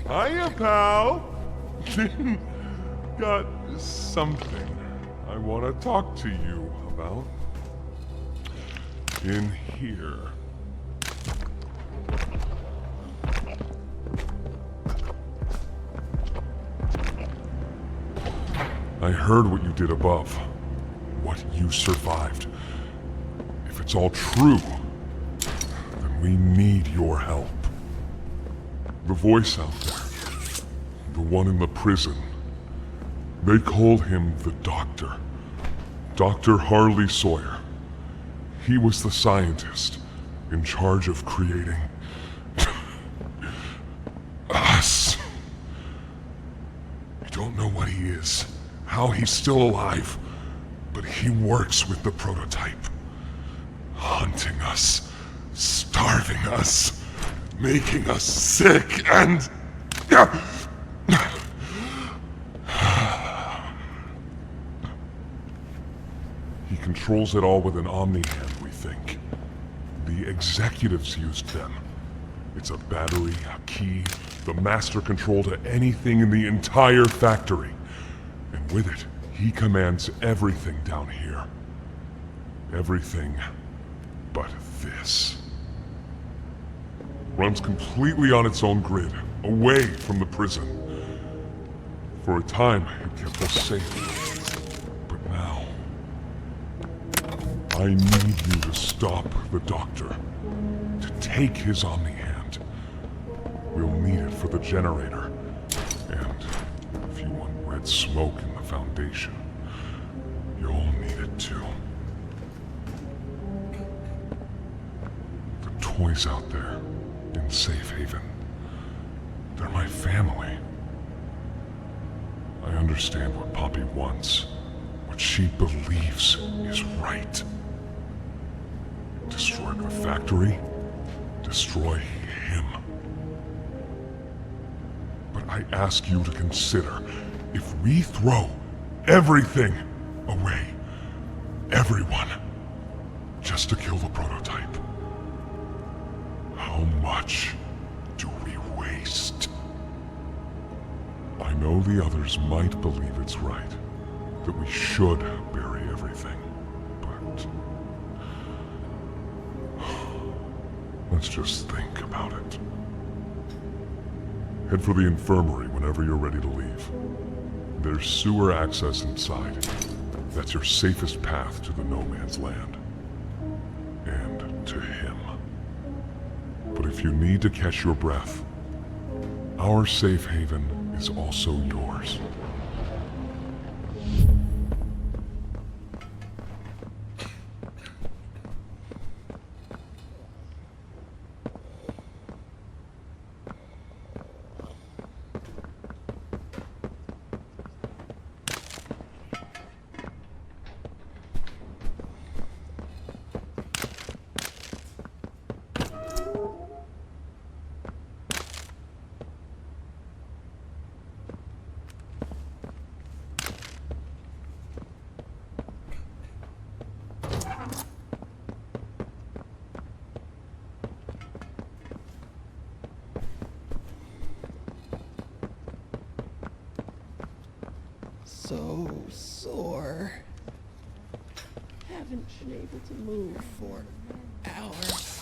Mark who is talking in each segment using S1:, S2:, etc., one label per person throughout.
S1: Hiya, pal. Got something I want to talk to you about. In here. I heard what you did above. What you survived. If it's all true, then we need your help. The voice out there, the one in the prison, they called him the Doctor. Dr. Harley Sawyer. He was the scientist in charge of creating us. We don't know what he is, how he's still alive, but he works with the prototype. Hunting us, starving us, making us sick, and... He controls it all with an Omni-Hand, we think. The executives used them. It's a battery, a key, the master control to anything in the entire factory. And with it, he commands everything down here. Everything but this. Runs completely on its own grid, away from the prison. For a time, it kept us safe. But now... I need you to stop the Doctor. To take his Omni-Hand. We'll need it for the generator. And if you want red smoke in the Foundation, you'll need it too. The toys out there, in Safe Haven, they're my family. I understand what Poppy wants, what she believes is right. Destroy the factory, destroy him. But I ask you to consider, if we throw everything away, everyone, just to kill the prototype, how much do we waste? I know the others might believe it's right, that we should bury everything, but... let's just think about it. Head for the infirmary whenever you're ready to leave. There's sewer access inside. That's your safest path to the No Man's Land. And to him. But if you need to catch your breath, our safe haven is also yours.
S2: So sore. Haven't been able to move for hours.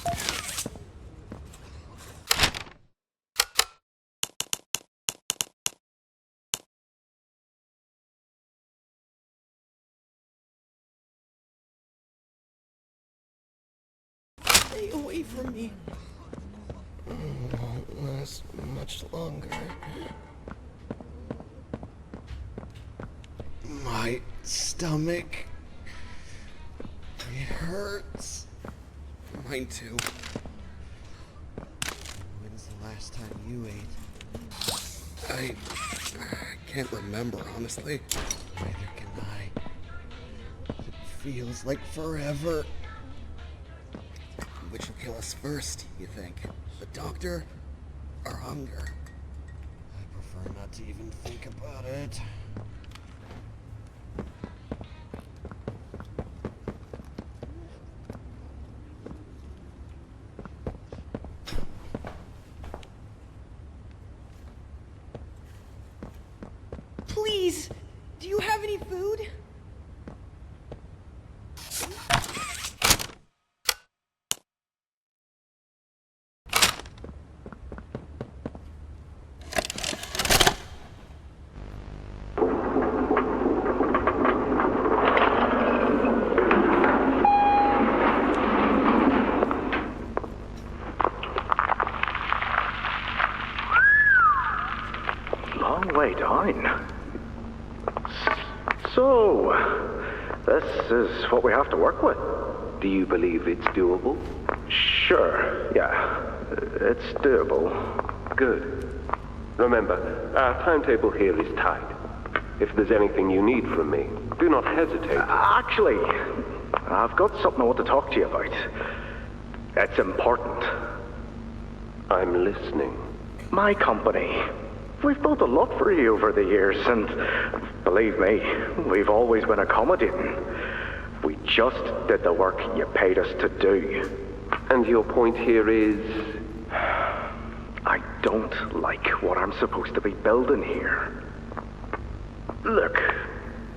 S2: Stay away from me. Won't last much longer. My stomach. It hurts. Mine too. When's the last time you ate? I can't remember, honestly. Neither can I. It feels like forever. Which will kill us first, you think? The doctor or hunger? I prefer not to even think about it.
S3: Please, do you have any food?
S4: Long way down. So, this is what we have to work with.
S5: Do you believe it's doable?
S4: Sure, yeah. It's doable.
S5: Good. Remember, our timetable here is tight. If there's anything you need from me, do not hesitate.
S4: Actually, I've got something I want to talk to you about. It's important.
S5: I'm listening.
S4: My company. We've built a lot for you over the years, and believe me, we've always been accommodating. We just did the work you paid us to do.
S5: And your point here is?
S4: I don't like what I'm supposed to be building here. Look,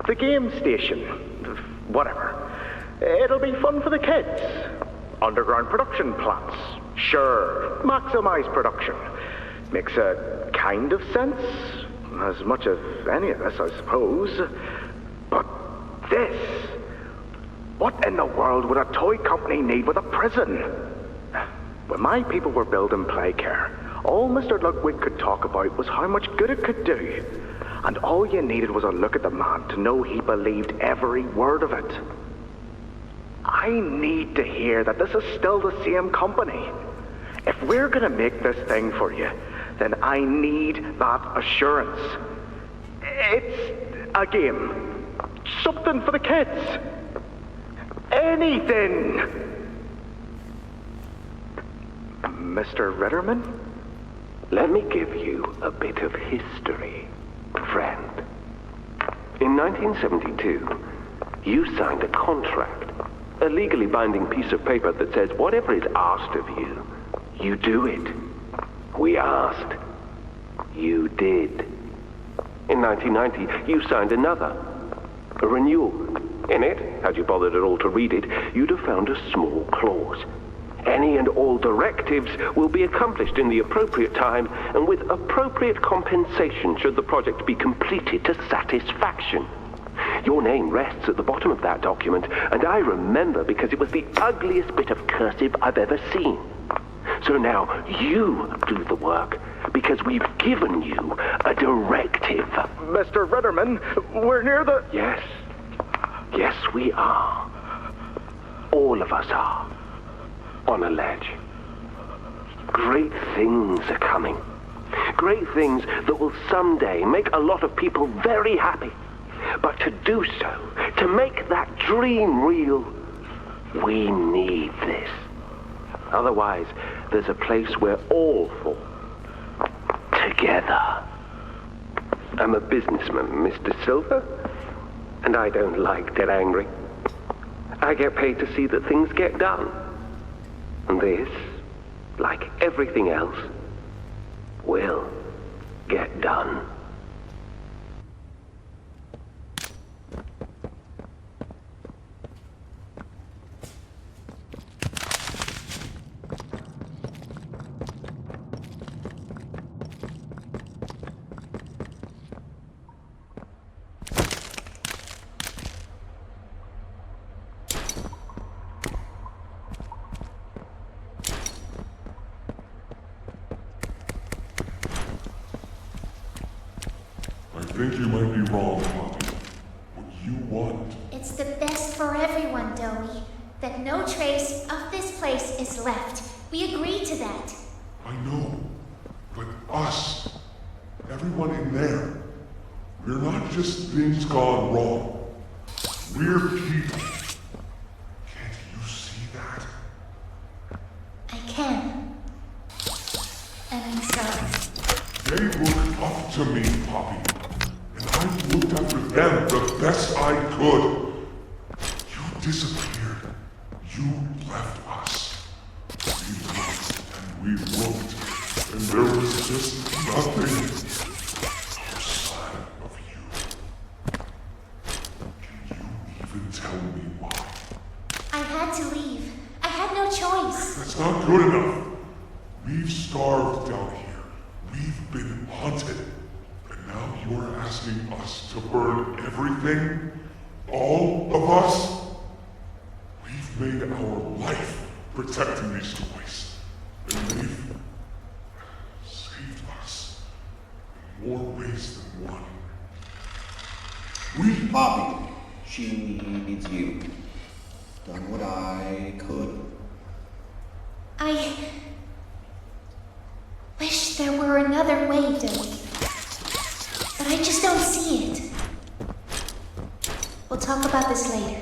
S4: the game station, whatever. It'll be fun for the kids. Underground production plants. Sure, maximize production. Makes a kind of sense. As much of any of this, I suppose. But this... What in the world would a toy company need with a prison? When my people were building Playcare, all Mr. Ludwig could talk about was how much good it could do. And all you needed was a look at the man to know he believed every word of it. I need to hear that this is still the same company. If we're gonna make this thing for you, then I need that assurance. It's a game. Something for the kids. Anything. Mr. Ritterman?
S5: Let me give you a bit of history, friend. In 1972, you signed a contract, a legally binding piece of paper that says whatever is asked of you, you do it. We asked. You did. In 1990, you signed another, a renewal. In it, had you bothered at all to read it, you'd have found a small clause. Any and all directives will be accomplished in the appropriate time and with appropriate compensation should the project be completed to satisfaction. Your name rests at the bottom of that document, and I remember because it was the ugliest bit of cursive I've ever seen. So now you do the work, because we've given you a directive.
S4: Mr. Ritterman, we're near the...
S5: Yes. Yes, we are. All of us are. On a ledge. Great things are coming. Great things that will someday make a lot of people very happy. But to do so, to make that dream real, we need this. Otherwise, there's a place we're all for. Together. I'm a businessman, Mr. Silver, and I don't like to get angry. I get paid to see that things get done. And this, like everything else, will get done.
S1: I think you might be wrong, Poppy. What you want?
S6: It's the best for everyone, Dowie. That no trace of this place is left. We agreed to that.
S1: I know. But us, everyone in there, we're not just things gone wrong. We're people. Can't you see that?
S6: I can. And I'm sorry.
S1: They look up to me, Poppy. And I looked after them the best I could. You disappeared. You left us. We looked and we looked, and there was just nothing outside of you. asking us to burn everything? All of us? We've made our life protecting these toys. And they've saved us in more ways than one.
S2: Poppy, she needs you. Done what I could.
S6: I wish there were another way, Doe. But I just don't see it. We'll talk about this later.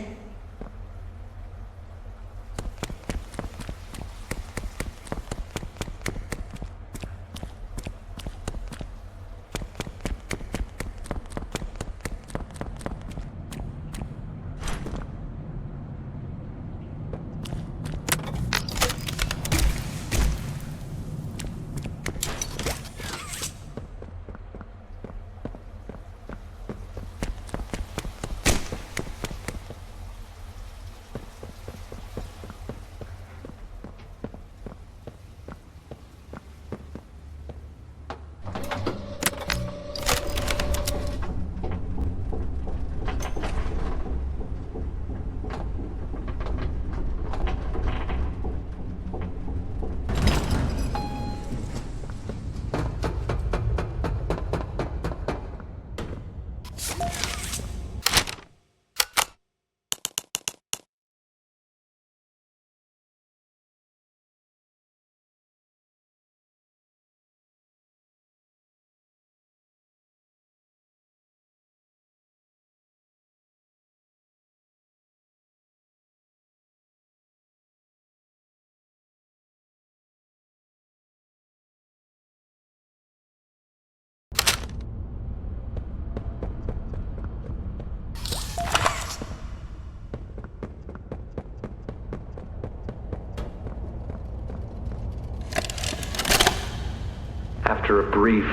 S5: After a brief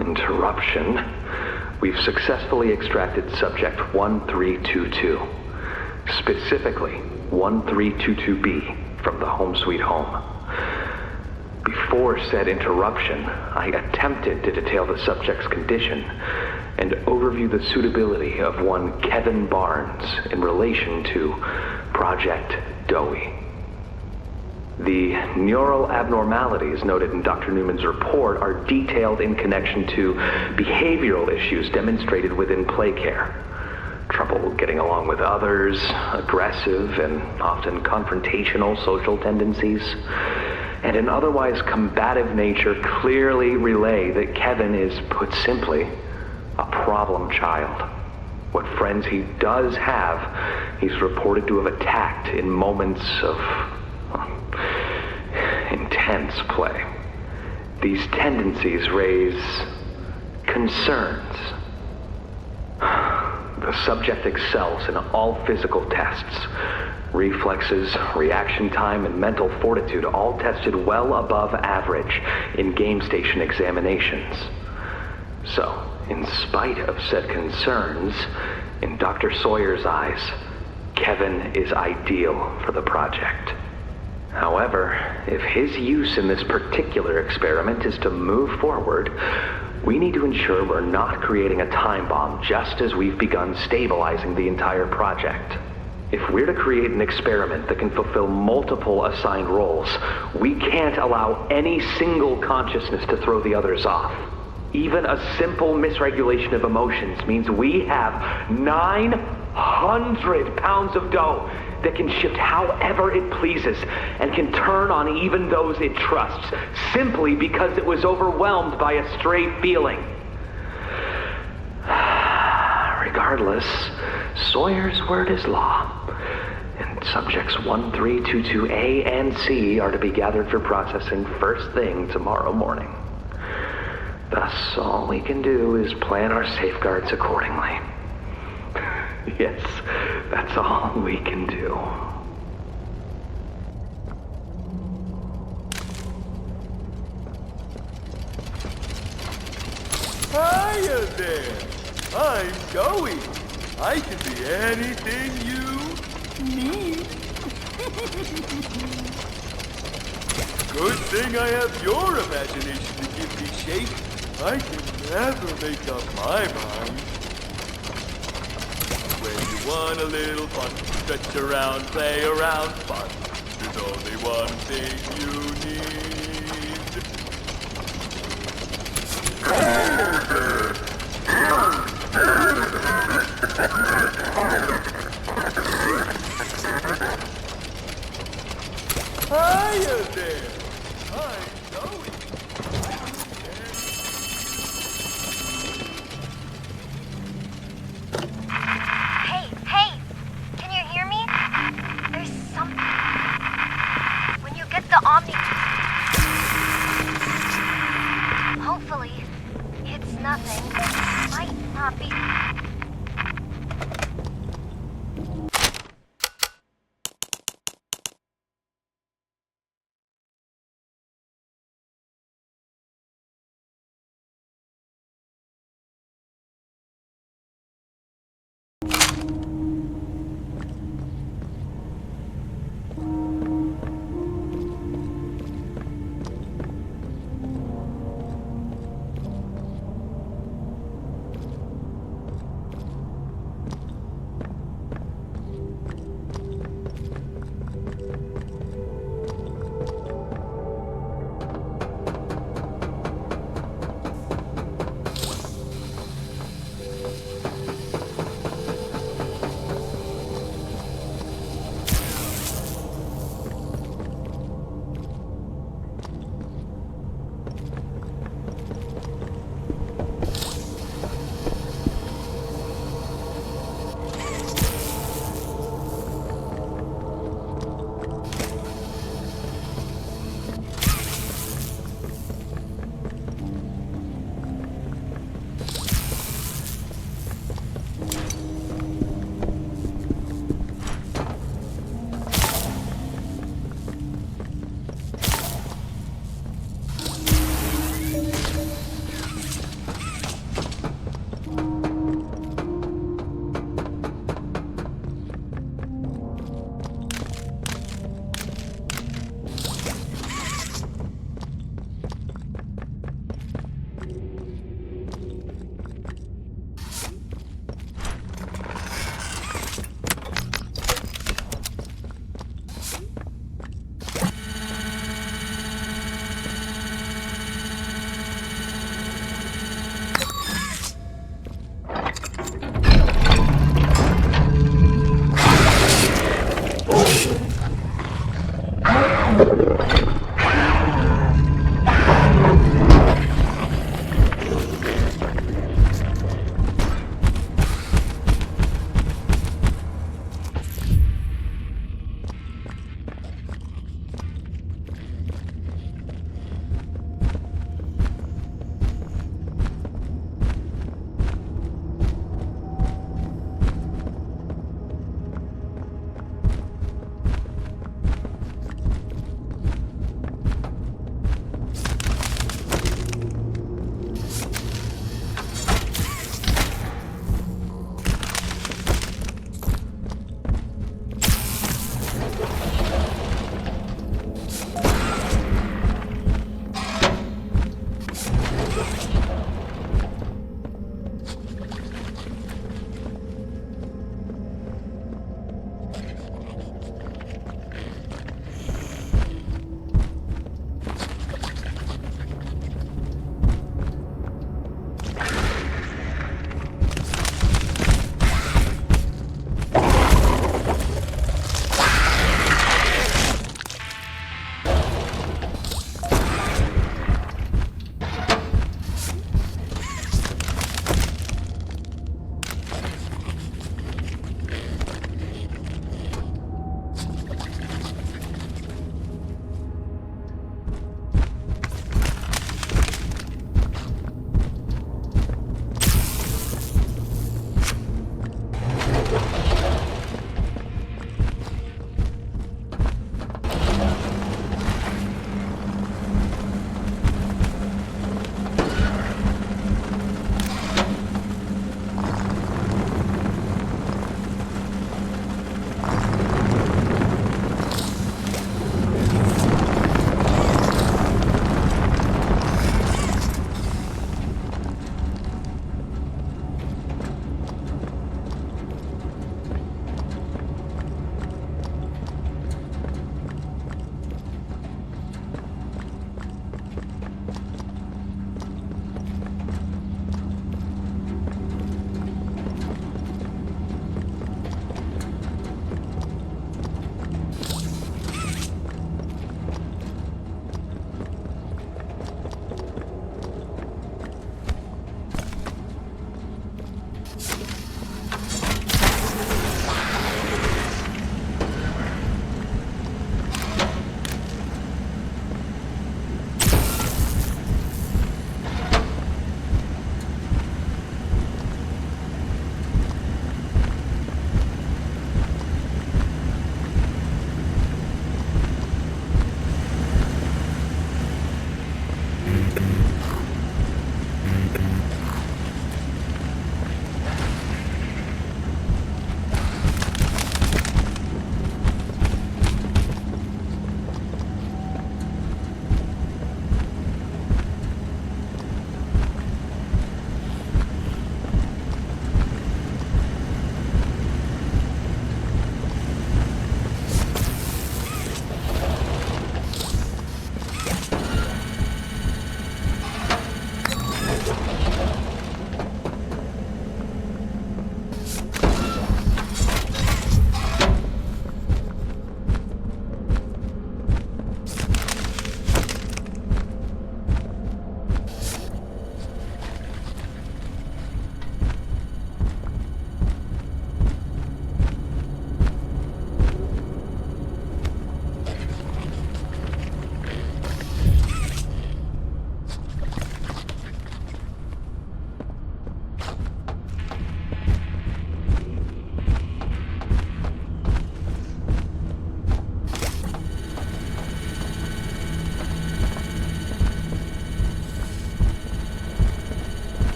S5: interruption, we've successfully extracted subject 1322, specifically 1322B from the Home Sweet Home. Before said interruption, I attempted to detail the subject's condition and overview the suitability of one Kevin Barnes in relation to Project Doe. The neural abnormalities noted in Dr. Newman's report are detailed in connection to behavioral issues demonstrated within play care. Trouble getting along with others, aggressive and often confrontational social tendencies, and an otherwise combative nature clearly relay that Kevin is, put simply, a problem child. What friends he does have, he's reported to have attacked in moments of intense play. These tendencies raise concerns. The subject excels in all physical tests. Reflexes, reaction time, and mental fortitude all tested well above average in game station examinations. So, in spite of said concerns, in Dr. Sawyer's eyes, Kevin is ideal for the project. However, if his use in this particular experiment is to move forward, we need to ensure we're not creating a time bomb just as we've begun stabilizing the entire project. If we're to create an experiment that can fulfill multiple assigned roles, we can't allow any single consciousness to throw the others off. Even a simple misregulation of emotions means we have 900 pounds of dough that can shift however it pleases and can turn on even those it trusts, simply because it was overwhelmed by a stray feeling. Regardless, Sawyer's word is law, and subjects 1322A and C are to be gathered for processing first thing tomorrow morning. Thus, all we can do is plan our safeguards accordingly. Yes, that's all we can do.
S7: Hiya there! I'm Joey. I can be anything you need. Good thing I have your imagination to give me shape. I can never make up my mind. When you want a little fun, stretch around, play around, fun. There's only one thing you need. Hiya there! I'm Joey.
S6: Hey! Can you hear me? There's something. When you get the Omni... Hopefully, it's nothing. Might not be...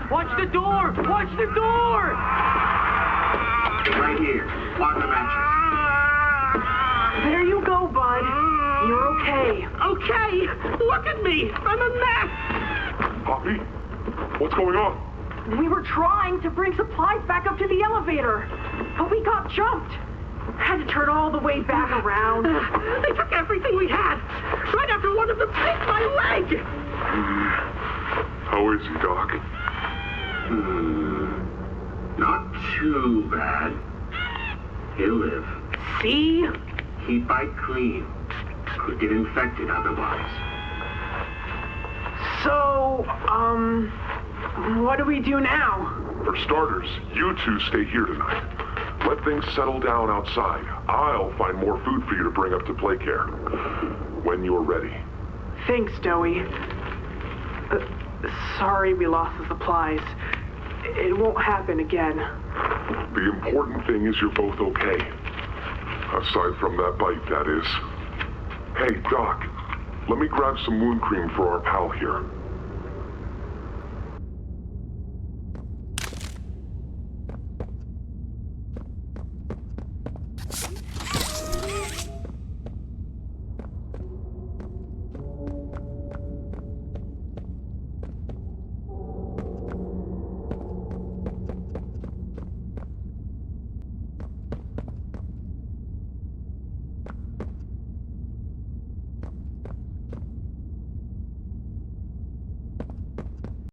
S8: Watch the door! Watch the door!
S9: Right here, on the mattress.
S8: There you go, bud. You're okay.
S9: Okay, look at me. I'm a mess.
S1: Poppy? What's going on?
S8: We were trying to bring supplies back up to the elevator, but we got jumped. Had to turn all the way back around.
S9: They took everything we had. Right after one of them bit my leg.
S1: How is he, Doc?
S9: Not too bad. He'll live.
S8: See?
S9: He'd bite clean. Could get infected otherwise.
S8: So, what do we do now?
S1: For starters, you two stay here tonight. Let things settle down outside. I'll find more food for you to bring up to play care. When you're ready.
S8: Thanks, Joey. Sorry we lost the supplies. It won't happen again.
S1: The important thing is you're both okay. Aside from that bite, that is. Hey, Doc, let me grab some wound cream for our pal here.